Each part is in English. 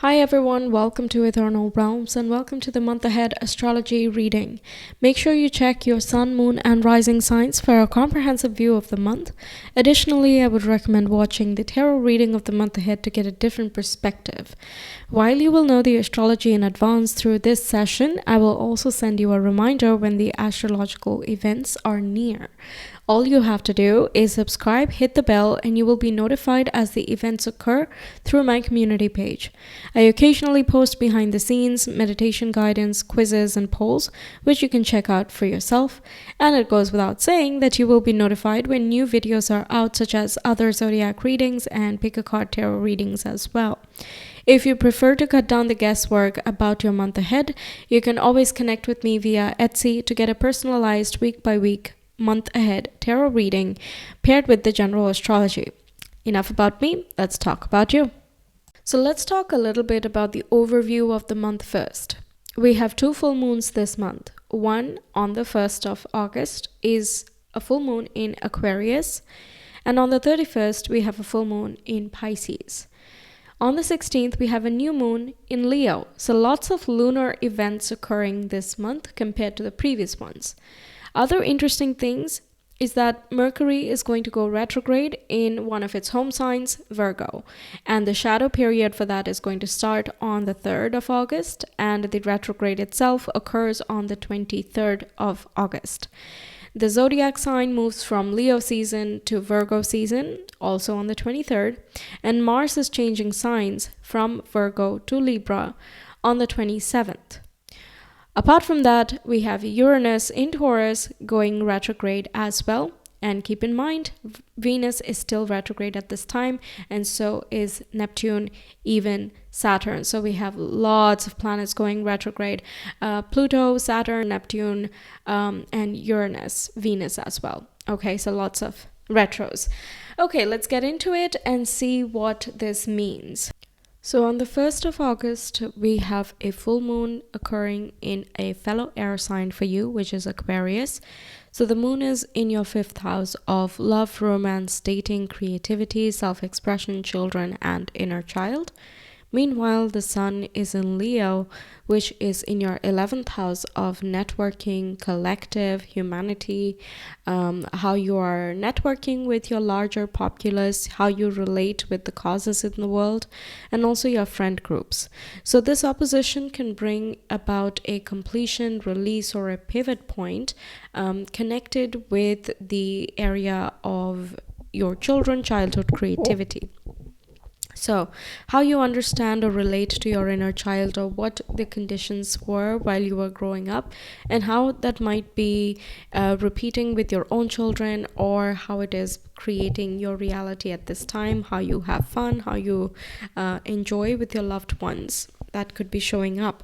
Hi everyone, welcome to Ethernal Realms and welcome to the month ahead astrology reading. Make sure you check your sun, moon, and rising signs for a comprehensive view of the month. Additionally, I would recommend watching the tarot reading of the month ahead to get a different perspective. While you will know the astrology in advance through this session, I will also send you a reminder when the astrological events are near. All you have to do is subscribe, hit the bell, and you will be notified as the events occur through my community page. I occasionally post behind the scenes, meditation guidance, quizzes, and polls, which you can check out for yourself. And it goes without saying that you will be notified when new videos are out, such as other zodiac readings and pick a card tarot readings as well. If you prefer to cut down the guesswork about your month ahead, you can always connect with me via Etsy to get a personalized week-by-week month ahead tarot reading paired with the general astrology. Enough about me, let's talk about you. So let's talk a little bit about the overview of the month first. We have two full moons this month. One on the 1st of August is a full moon in Aquarius, and on the 31st we have a full moon in Pisces. On the 16th, we have a new moon in Leo, so lots of lunar events occurring this month compared to the previous ones. Other interesting things is that Mercury is going to go retrograde in one of its home signs, Virgo, and the shadow period for that is going to start on the 3rd of August, and the retrograde itself occurs on the 23rd of August. The zodiac sign moves from Leo season to Virgo season, also on the 23rd, and Mars is changing signs from Virgo to Libra on the 27th. Apart from that, we have Uranus in Taurus going retrograde as well. And keep in mind, Venus is still retrograde at this time, and so is Neptune, even Saturn. So we have lots of planets going retrograde. Pluto, Saturn, Neptune, and Uranus, Venus as well. Okay, so lots of retros. Okay, let's get into it and see what this means. So on the 1st of August, we have a full moon occurring in a fellow air sign for you, which is Aquarius. So the moon is in your 5th house of love, romance, dating, creativity, self-expression, children, and inner child. Meanwhile, the sun is in Leo, which is in your 11th house of networking, collective, humanity, how you are networking with your larger populace, how you relate with the causes in the world, and also your friend groups. So this opposition can bring about a completion, release, or a pivot point connected with the area of your childhood creativity. So, how you understand or relate to your inner child, or what the conditions were while you were growing up, and how that might be repeating with your own children, or how it is creating your reality at this time, how you have fun, how you enjoy with your loved ones. That could be showing up.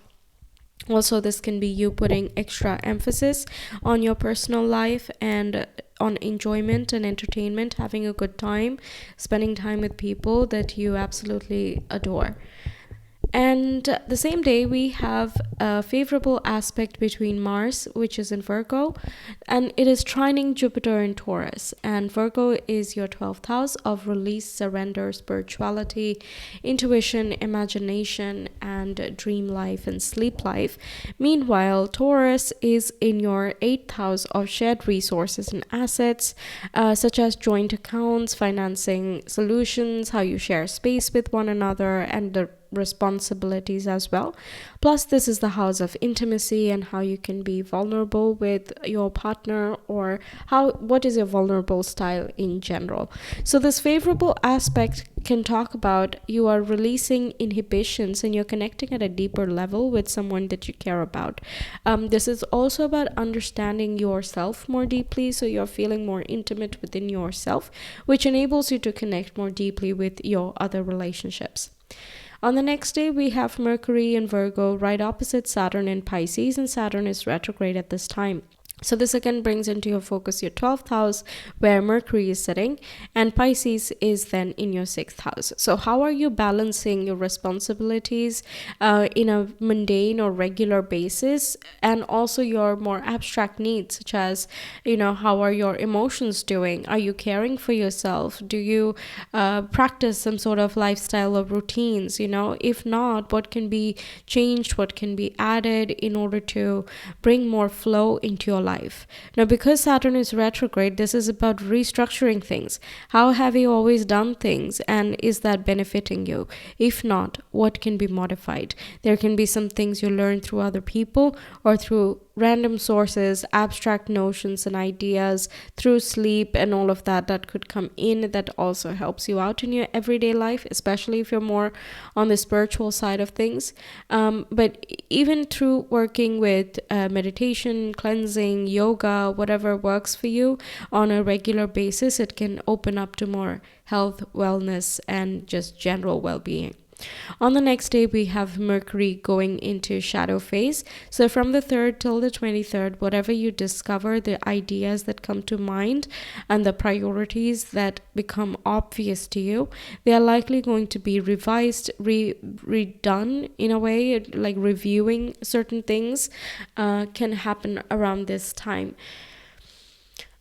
Also, this can be you putting extra emphasis on your personal life and on enjoyment and entertainment, having a good time, spending time with people that you absolutely adore. And the same day, we have a favorable aspect between Mars, which is in Virgo, and it is trining Jupiter in Taurus. And Virgo is your 12th house of release, surrender, spirituality, intuition, imagination, and dream life and sleep life. Meanwhile, Taurus is in your 8th house of shared resources and assets, such as joint accounts, financing solutions, how you share space with one another, and the responsibilities as well. Plus, this is the house of intimacy and how you can be vulnerable with your partner, or what is your vulnerable style in general. So this favorable aspect can talk about you are releasing inhibitions and you're connecting at a deeper level with someone that you care about. This is also about understanding yourself more deeply, so you're feeling more intimate within yourself, which enables you to connect more deeply with your other relationships. On the next day, we have Mercury in Virgo right opposite Saturn in Pisces, and Saturn is retrograde at this time. So this again brings into your focus your 12th house where Mercury is sitting, and Pisces is then in your 6th house. So how are you balancing your responsibilities in a mundane or regular basis, and also your more abstract needs, such as, how are your emotions doing? Are you caring for yourself? Do you practice some sort of lifestyle or routines? If not, what can be changed? What can be added in order to bring more flow into your life? Now, because Saturn is retrograde, this is about restructuring things. How have you always done things, and is that benefiting you? If not, what can be modified? There can be some things you learn through other people or through random sources, abstract notions and ideas, through sleep and all of that could come in, that also helps you out in your everyday life, especially if you're more on the spiritual side of things. But even through working with meditation, cleansing, yoga, whatever works for you on a regular basis, it can open up to more health, wellness, and just general well-being. On the next day, we have Mercury going into shadow phase. So from the 3rd till the 23rd, whatever you discover, the ideas that come to mind and the priorities that become obvious to you, they are likely going to be revised, redone in a way, like reviewing certain things can happen around this time.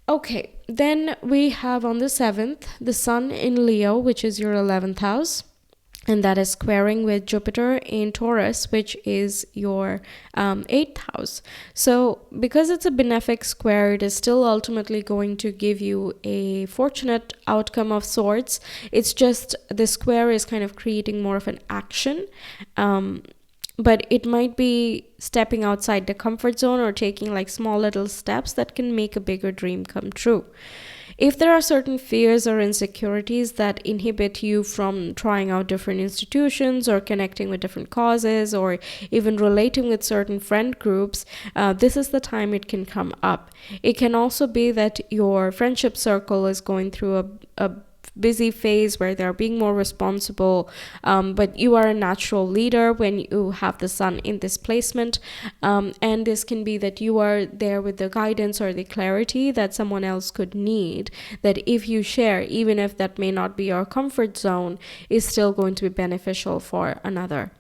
Okay, then we have on the 7th, the Sun in Leo, which is your 11th house. And that is squaring with Jupiter in Taurus, which is your 8th house. So because it's a benefic square, it is still ultimately going to give you a fortunate outcome of sorts. It's just the square is kind of creating more of an action. But it might be stepping outside the comfort zone or taking like small little steps that can make a bigger dream come true. If there are certain fears or insecurities that inhibit you from trying out different institutions or connecting with different causes or even relating with certain friend groups, this is the time it can come up. It can also be that your friendship circle is going through a busy phase where they're being more responsible, but you are a natural leader when you have the Sun in this placement, and this can be that you are there with the guidance or the clarity that someone else could need, that if you share, even if that may not be your comfort zone, is still going to be beneficial for another.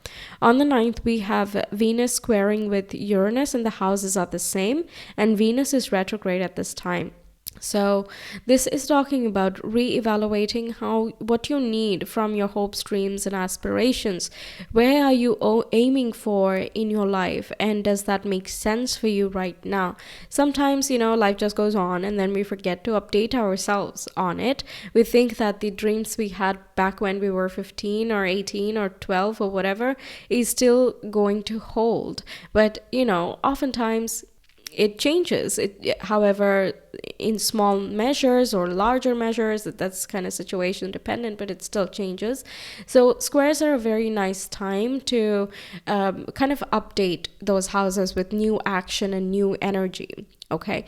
On the 9th, we have Venus squaring with Uranus, and the houses are the same, and Venus is retrograde at this time. So this is talking about re-evaluating what you need from your hopes, dreams, and aspirations. Where are you aiming for in your life, and does that make sense for you right now? Sometimes, life just goes on and then we forget to update ourselves on it. We think that the dreams we had back when we were 15 or 18 or 12 or whatever is still going to hold. But, oftentimes it changes. However, in small measures or larger measures, that's kind of situation dependent, but it still changes. So squares are a very nice time to kind of update those houses with new action and new energy. Okay,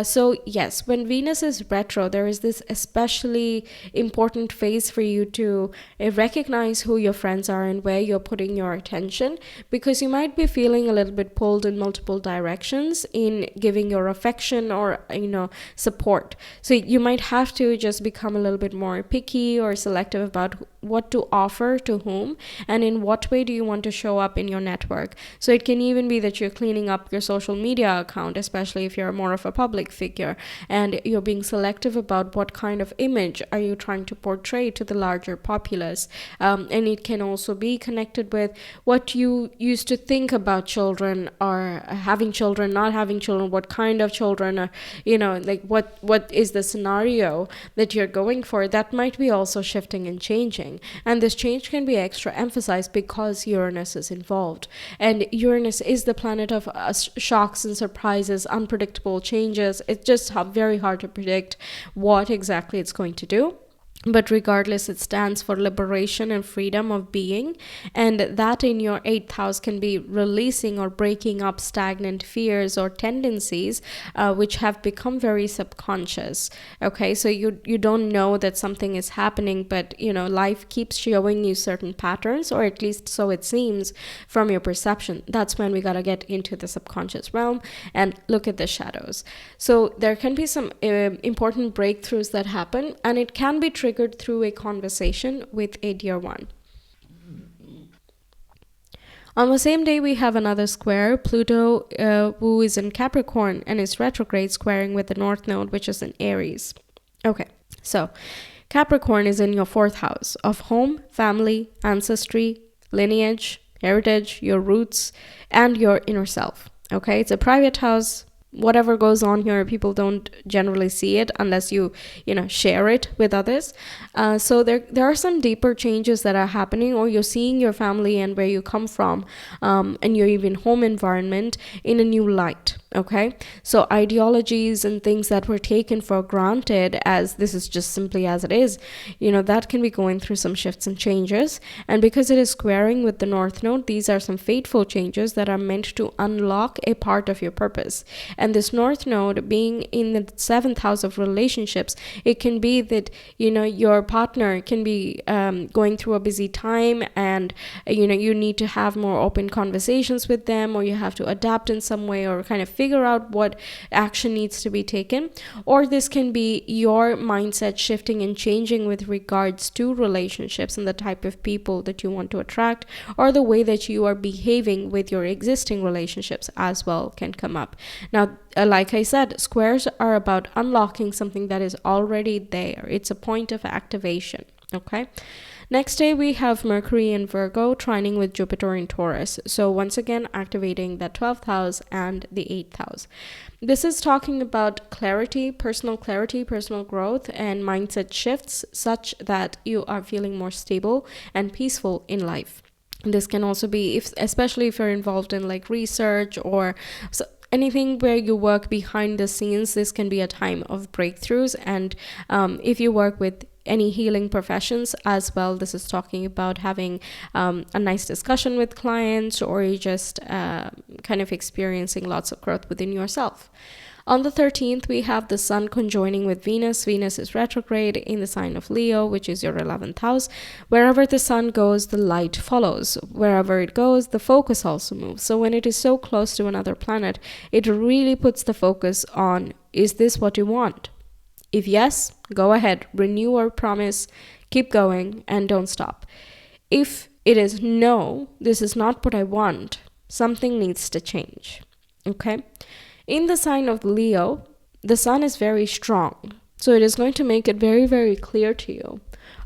so yes, when Venus is retro, there is this especially important phase for you to recognize who your friends are and where you're putting your attention, because you might be feeling a little bit pulled in multiple directions in giving your affection or support. So you might have to just become a little bit more picky or selective about what to offer to whom and in what way do you want to show up in your network. So it can even be that you're cleaning up your social media account, especially if you're more of a public figure, and you're being selective about what kind of image are you trying to portray to the larger populace. And it can also be connected with what you used to think about children, or having children, not having children, what kind of children, or like what is the scenario that you're going for. That might be also shifting and changing, and this change can be extra emphasized because Uranus is involved, and Uranus is the planet of shocks and surprises, unpredictable changes. It's just very hard to predict what exactly it's going to do. But regardless, it stands for liberation and freedom of being. And that in your eighth house can be releasing or breaking up stagnant fears or tendencies, which have become very subconscious. Okay, so you don't know that something is happening, but life keeps showing you certain patterns, or at least so it seems from your perception. That's when we got to get into the subconscious realm and look at the shadows. So there can be some important breakthroughs that happen, and it can be triggered through a conversation with a dear one. On the same day, we have another square, Pluto, who is in Capricorn and is retrograde, squaring with the North Node, which is in Aries. Okay, so Capricorn is in your fourth house of home, family, ancestry, lineage, heritage, your roots, and your inner self. Okay, it's a private house. Whatever goes on here, people don't generally see it unless you share it with others. So there are some deeper changes that are happening, or you're seeing your family and where you come from, and your even home environment in a new light. Okay, so ideologies and things that were taken for granted as this is just simply as it is, that can be going through some shifts and changes. And because it is squaring with the North Node, these are some fateful changes that are meant to unlock a part of your purpose. And this North Node being in the seventh house of relationships, it can be that your partner can be going through a busy time, and you need to have more open conversations with them, or you have to adapt in some way, or kind of figure out what action needs to be taken. Or this can be your mindset shifting and changing with regards to relationships and the type of people that you want to attract, or the way that you are behaving with your existing relationships as well can come up. Now, like I said, squares are about unlocking something that is already there. It's a point of activation. Okay. Next day, we have Mercury in Virgo trining with Jupiter in Taurus. So once again, activating the 12th house and the 8th house. This is talking about clarity, personal growth, and mindset shifts such that you are feeling more stable and peaceful in life. This can also be, especially if you're involved in like research or anything where you work behind the scenes, this can be a time of breakthroughs. And if you work with any healing professions as well, this is talking about having a nice discussion with clients, or you just kind of experiencing lots of growth within yourself. On the 13th, we have the Sun conjoining with Venus. Venus is retrograde in the sign of Leo, which is your 11th house. Wherever the Sun goes, the light follows. Wherever it goes, the focus also moves. So when it is so close to another planet, it really puts the focus on, is this what you want? If yes, go ahead, renew or promise, keep going, and don't stop. If it is no, this is not what I want, something needs to change. Okay? In the sign of Leo, the Sun is very strong. So it is going to make it very, very clear to you,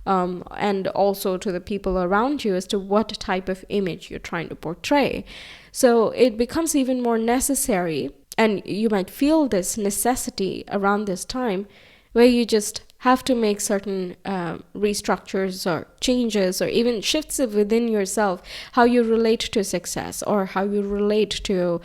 and also to the people around you, as to what type of image you're trying to portray. So it becomes even more necessary, and you might feel this necessity around this time, where you just have to make certain restructures or changes, or even shifts within yourself, how you relate to success, or how you relate to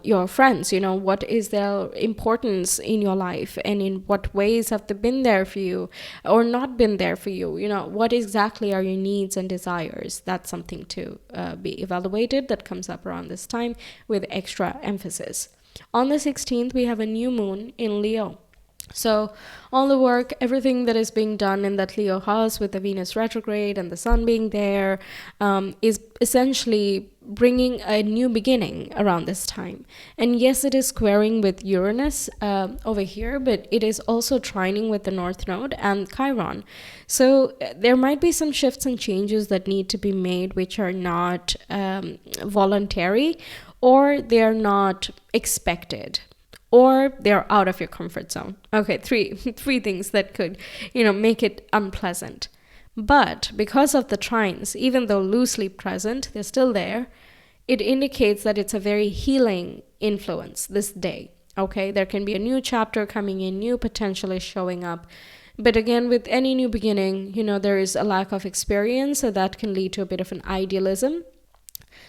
your friends. What is their importance in your life, and in what ways have they been there for you or not been there for you? What exactly are your needs and desires? That's something to be evaluated, that comes up around this time with extra emphasis. On the 16th, we have a new moon in Leo. So all the work, everything that is being done in that Leo house with the Venus retrograde and the Sun being there, is essentially bringing a new beginning around this time. And yes, it is squaring with Uranus over here, but it is also trining with the North Node and Chiron. So there might be some shifts and changes that need to be made, which are not voluntary, or they're not expected, or they're out of your comfort zone. Okay, three things that could, make it unpleasant. But because of the trines, even though loosely present, they're still there. It indicates that it's a very healing influence this day. Okay, there can be a new chapter coming in, new potential is showing up. But again, with any new beginning, there is a lack of experience, so that can lead to a bit of an idealism.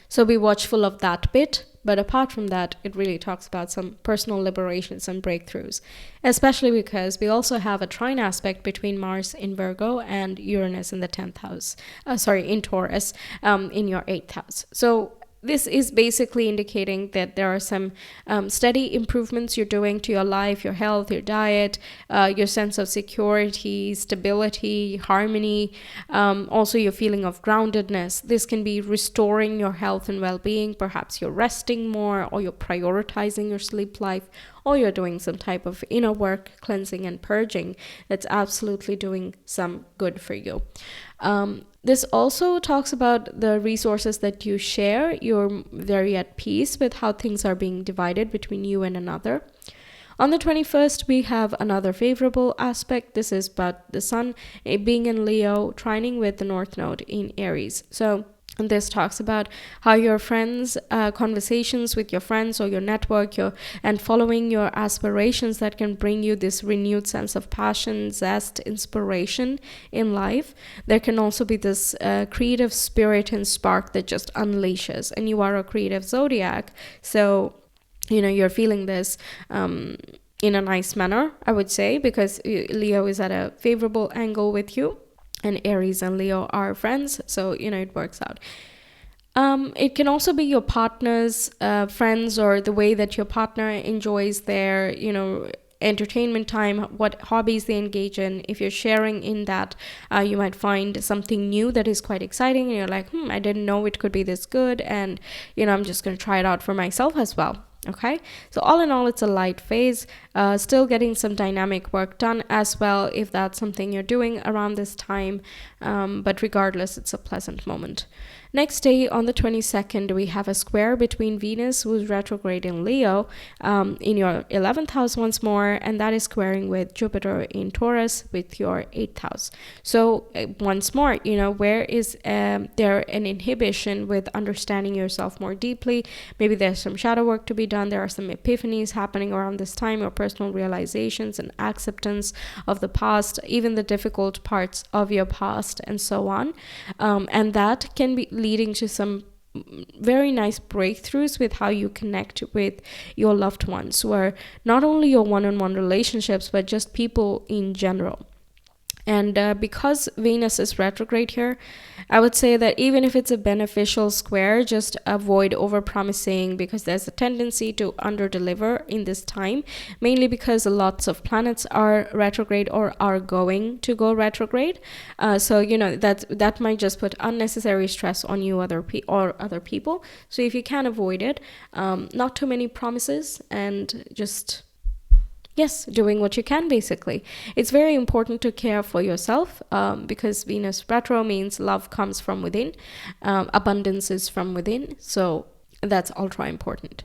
So be watchful of that bit. But apart from that, it really talks about some personal liberations and breakthroughs, especially because we also have a trine aspect between Mars in Virgo and Uranus in the 10th house, in Taurus, in your 8th house. So this is basically indicating that there are some steady improvements you're doing to your life, your health, your diet, your sense of security, stability, harmony, also your feeling of groundedness. This can be restoring your health and well-being. Perhaps you're resting more, or you're prioritizing your sleep life, or you're doing some type of inner work, cleansing and purging that's absolutely doing some good for you. This also talks about the resources that you share. You're very at peace with how things are being divided between you and another. On the 21st, we have another favorable aspect. This is about the sun being in Leo, trining with the North Node in Aries. So this talks about how your friends, conversations with your friends or your network, and following your aspirations that can bring you this renewed sense of passion, zest, inspiration in life. There can also be this creative spirit and spark that just unleashes, and you are a creative zodiac. So, you're feeling this in a nice manner, I would say, because Leo is at a favorable angle with you. And Aries and Leo are friends, so it works out. It can also be your partner's friends, or the way that your partner enjoys their entertainment time, what hobbies they engage in. If you're sharing in that, you might find something new that is quite exciting, and you're like, I didn't know it could be this good, and I'm just going to try it out for myself as well. Okay, so all in all, it's a light phase, still getting some dynamic work done as well, if that's something you're doing around this time, but regardless, it's a pleasant moment. Next day, on the 22nd, we have a square between Venus, who's retrograde in Leo, in your 11th house once more, and that is squaring with Jupiter in Taurus with your 8th house. So once more, where is there an inhibition with understanding yourself more deeply? Maybe there's some shadow work to be done. There are some epiphanies happening around this time, or personal realizations and acceptance of the past, even the difficult parts of your past, and so on. And that can be leading to some very nice breakthroughs with how you connect with your loved ones, who are not only your one-on-one relationships, but just people in general. And because Venus is retrograde here, I would say that even if it's a beneficial square, just avoid over-promising, because there's a tendency to under-deliver in this time, mainly because lots of planets are retrograde or are going to go retrograde. So that might just put unnecessary stress on you or other people. So if you can avoid it, not too many promises, and just doing what you can, basically. It's very important to care for yourself, because Venus retro means love comes from within, abundance is from within. So that's ultra important.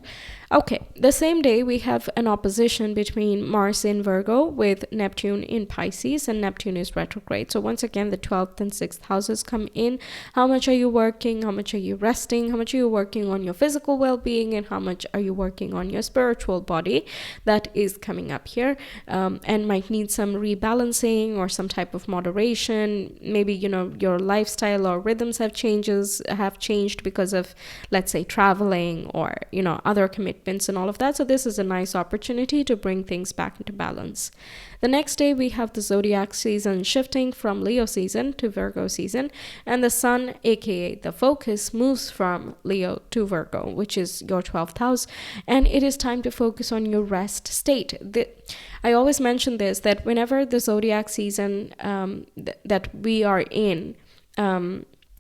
Okay, the same day we have an opposition between Mars in Virgo with Neptune in Pisces, and Neptune is retrograde. So once again, the 12th and 6th houses come in. How much are you working? How much are you resting? How much are you working on your physical well-being? And how much are you working on your spiritual body? That is coming up here, and might need some rebalancing or some type of moderation. Maybe, your lifestyle or rhythms have changed because of, let's say, traveling or, other commitments and all of that. So this is a nice opportunity to bring things back into balance. The next day, we have the zodiac season shifting from Leo season to Virgo season, and the sun, aka the focus, moves from Leo to Virgo, which is your 12th house, and it is time to focus on your rest state. I always mention this, that whenever the zodiac season that we are in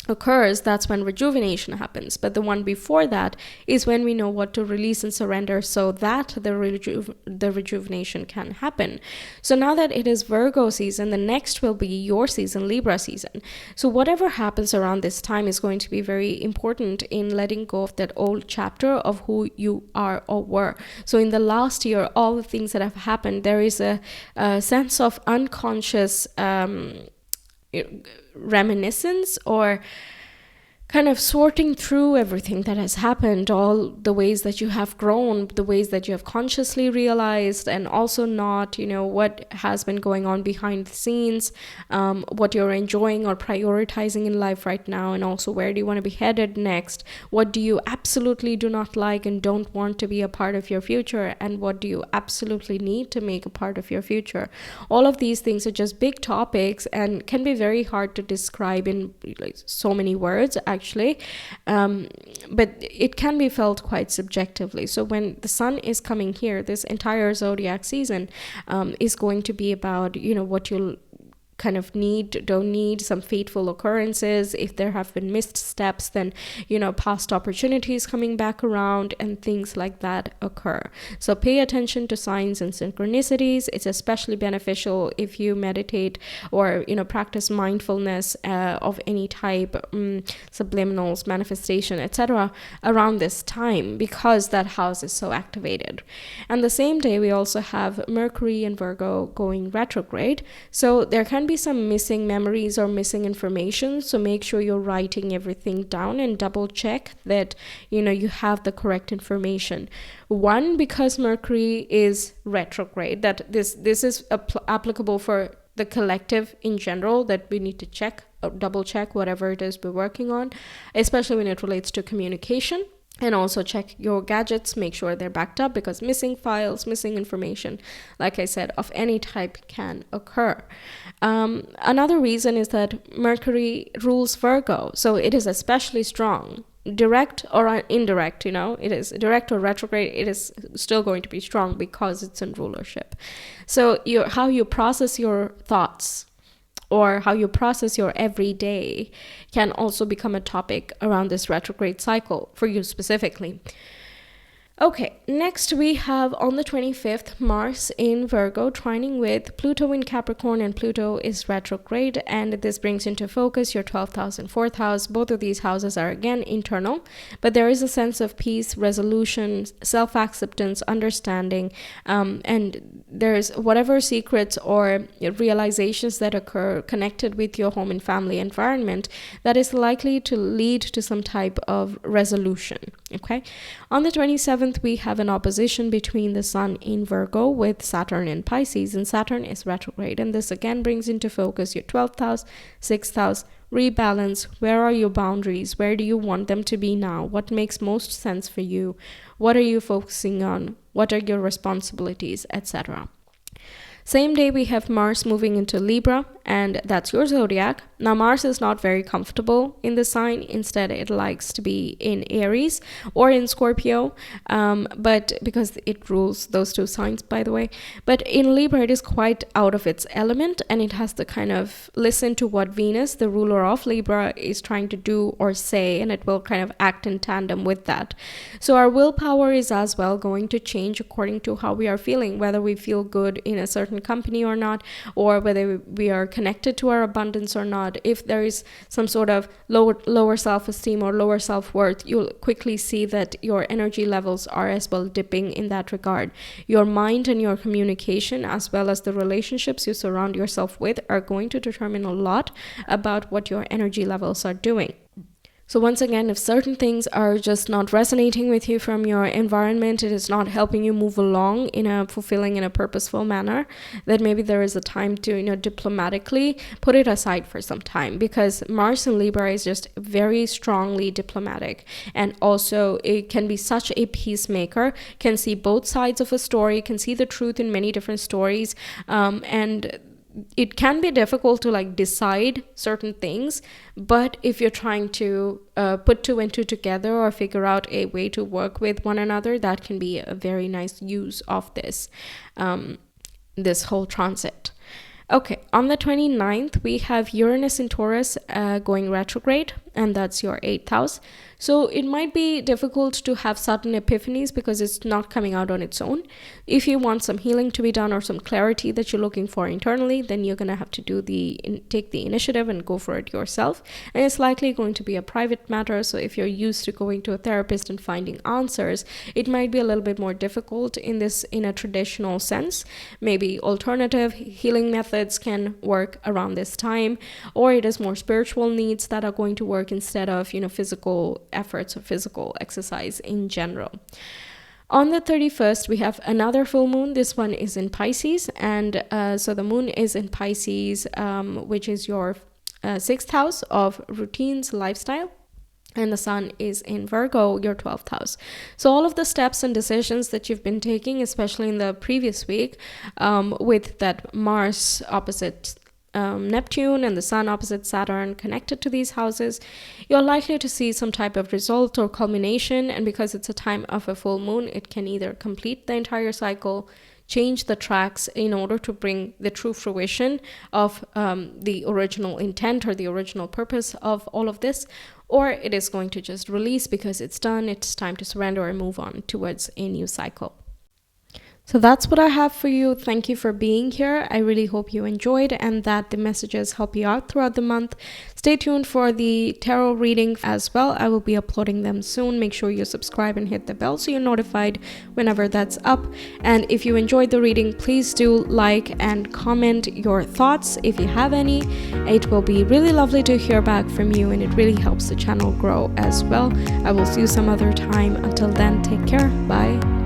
occurs, that's when rejuvenation happens. But the one before that is when we know what to release and surrender, so that the rejuvenation can happen. So now that it is Virgo season, the next will be your season, Libra season. So whatever happens around this time is going to be very important in letting go of that old chapter of who you are or were. So in the last year, all the things that have happened, there is a sense of unconscious reminiscence, or kind of sorting through everything that has happened, all the ways that you have grown, the ways that you have consciously realized, and also not, what has been going on behind the scenes, what you're enjoying or prioritizing in life right now, and also where do you want to be headed next, what do you absolutely do not like and don't want to be a part of your future, and what do you absolutely need to make a part of your future. All of these things are just big topics and can be very hard to describe in so many words, actually, but it can be felt quite subjectively. So when the sun is coming here, this entire zodiac season is going to be about what you'll kind of don't need, some fateful occurrences. If there have been missed steps, then past opportunities coming back around and things like that occur. So pay attention to signs and synchronicities. It's especially beneficial if you meditate or practice mindfulness of any type, subliminals, manifestation, etc. around this time, because that house is so activated. And the same day we also have Mercury in Virgo going retrograde, so there can be some missing memories or missing information. So make sure you're writing everything down and double check that you have the correct information. One, because Mercury is retrograde, that this is applicable for the collective in general, that we need to check, double check whatever it is we're working on, especially when it relates to communication. And also check your gadgets, make sure they're backed up, because missing files, missing information, like I said, of any type can occur. Another reason is that Mercury rules Virgo, so it is especially strong. Direct or indirect, it is direct or retrograde, it is still going to be strong because it's in rulership. So how you process your thoughts or how you process your everyday can also become a topic around this retrograde cycle for you specifically. Okay, next we have on the 25th, Mars in Virgo trining with Pluto in Capricorn, and Pluto is retrograde, and this brings into focus your 12th house and 4th house. Both of these houses are again internal, but there is a sense of peace, resolution, self-acceptance, understanding, and there's whatever secrets or realizations that occur connected with your home and family environment that is likely to lead to some type of resolution. Okay, on the 27th, we have an opposition between the Sun in Virgo with Saturn in Pisces, and Saturn is retrograde, and this again brings into focus your 12th house, 6th house, rebalance. Where are your boundaries? Where do you want them to be now? What makes most sense for you? What are you focusing on? What are your responsibilities, etc.? Same day we have Mars moving into Libra, and that's your zodiac. Now Mars is not very comfortable in the sign. Instead, it likes to be in Aries or in Scorpio, but because it rules those two signs, by the way. But in Libra, it is quite out of its element, and it has to kind of listen to what Venus, the ruler of Libra, is trying to do or say, and it will kind of act in tandem with that. So our willpower is as well going to change according to how we are feeling, whether we feel good in a certain company or not, or whether we are connected to our abundance or not. If there is some sort of lower self-esteem or lower self-worth, you'll quickly see that your energy levels are as well dipping in that regard. Your mind and your communication, as well as the relationships you surround yourself with, are going to determine a lot about what your energy levels are doing. So once again, if certain things are just not resonating with you from your environment, it is not helping you move along in a fulfilling, in a purposeful manner, then maybe there is a time to, diplomatically put it aside for some time, because Mars in Libra is just very strongly diplomatic. And also it can be such a peacemaker, can see both sides of a story, can see the truth in many different stories, and it can be difficult to decide certain things, but if you're trying to put two and two together or figure out a way to work with one another, that can be a very nice use of this whole transit. Okay, on the 29th, we have Uranus in Taurus going retrograde, and that's your 8th house. So it might be difficult to have sudden epiphanies because it's not coming out on its own. If you want some healing to be done or some clarity that you're looking for internally, then you're going to have to take the initiative and go for it yourself. And it's likely going to be a private matter. So if you're used to going to a therapist and finding answers, it might be a little bit more difficult in a traditional sense. Maybe alternative healing methods can work around this time, or it is more spiritual needs that are going to work work instead of, physical efforts or physical exercise in general. On the 31st, we have another full moon. This one is in Pisces. And so the moon is in Pisces, which is your 6th house of routines, lifestyle. And the sun is in Virgo, your 12th house. So all of the steps and decisions that you've been taking, especially in the previous week, with that Mars opposite Neptune and the sun opposite Saturn connected to these houses, you're likely to see some type of result or culmination. And because it's a time of a full moon, it can either complete the entire cycle, change the tracks in order to bring the true fruition of the original intent or the original purpose of all of this, or it is going to just release because it's done, it's time to surrender and move on towards a new cycle. So that's what I have for you. Thank you for being here. I really hope you enjoyed and that the messages help you out throughout the month. Stay tuned for the tarot reading as well. I will be uploading them soon. Make sure you subscribe and hit the bell so you're notified whenever that's up. And if you enjoyed the reading, please do like and comment your thoughts if you have any. It will be really lovely to hear back from you, and it really helps the channel grow as well. I will see you some other time. Until then, take care. Bye.